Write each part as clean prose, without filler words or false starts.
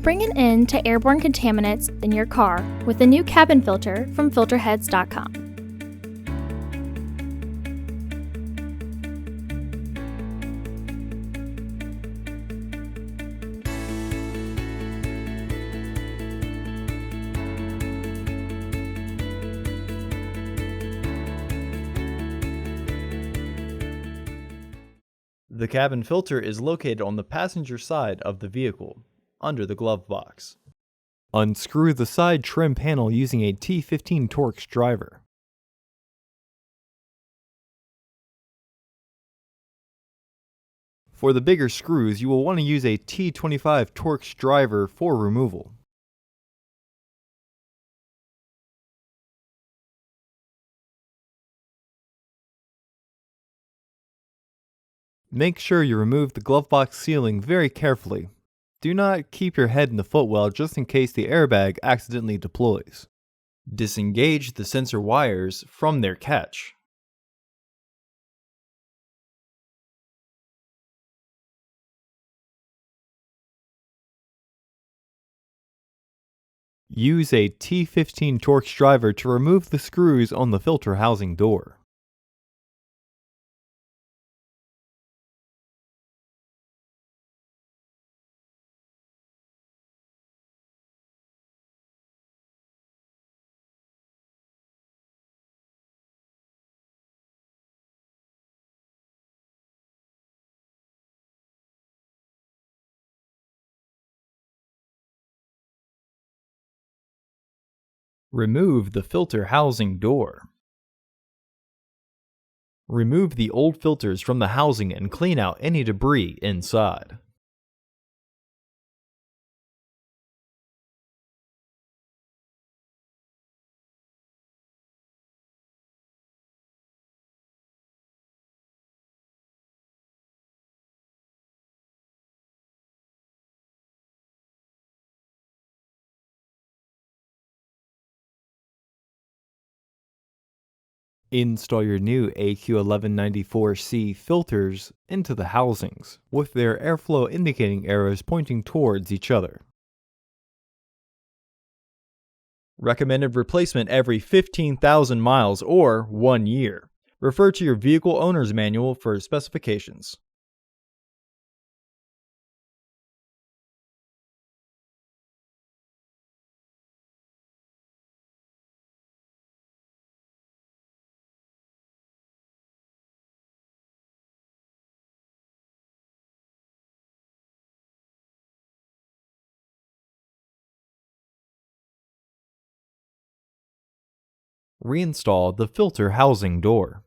Bring an end to airborne contaminants in your car with the new cabin filter from Filterheads.com. The cabin filter is located on the passenger side of the vehicle, under the glove box. Unscrew the side trim panel using a T15 Torx driver. For the bigger screws, you will want to use a T25 Torx driver for removal. Make sure you remove the glove box sealing very carefully. Do not keep your head in the footwell just in case the airbag accidentally deploys. Disengage the sensor wires from their catch. Use a T15 Torx driver to remove the screws on the filter housing door. Remove the filter housing door. Remove the old filters from the housing and clean out any debris inside. Install your new AQ1194C filters into the housings, with their airflow indicating arrows pointing towards each other. Recommended replacement every 15,000 miles or 1 year. Refer to your vehicle owner's manual for specifications. Reinstall the filter housing door.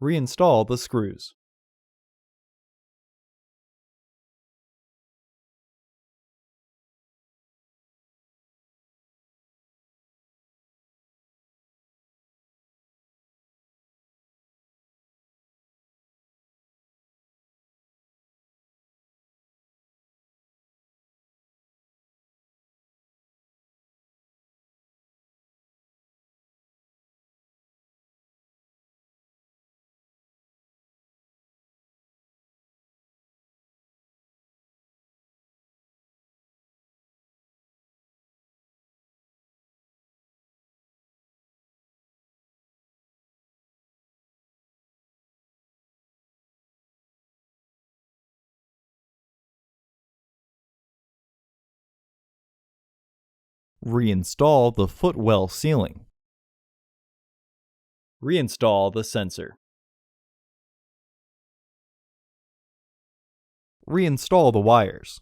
Reinstall the screws. Reinstall the footwell sealing. Reinstall the sensor. Reinstall the wires.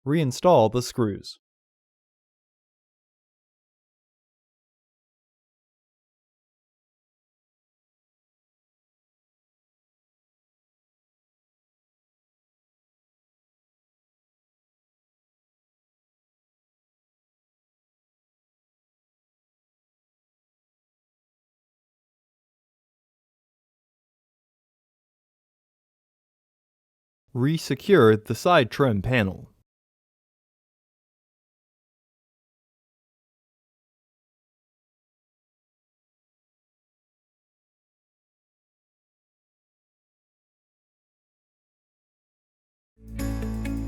Reinstall the screws. Re-secure the side trim panel.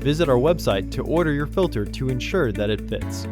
Visit our website to order your filter to ensure that it fits.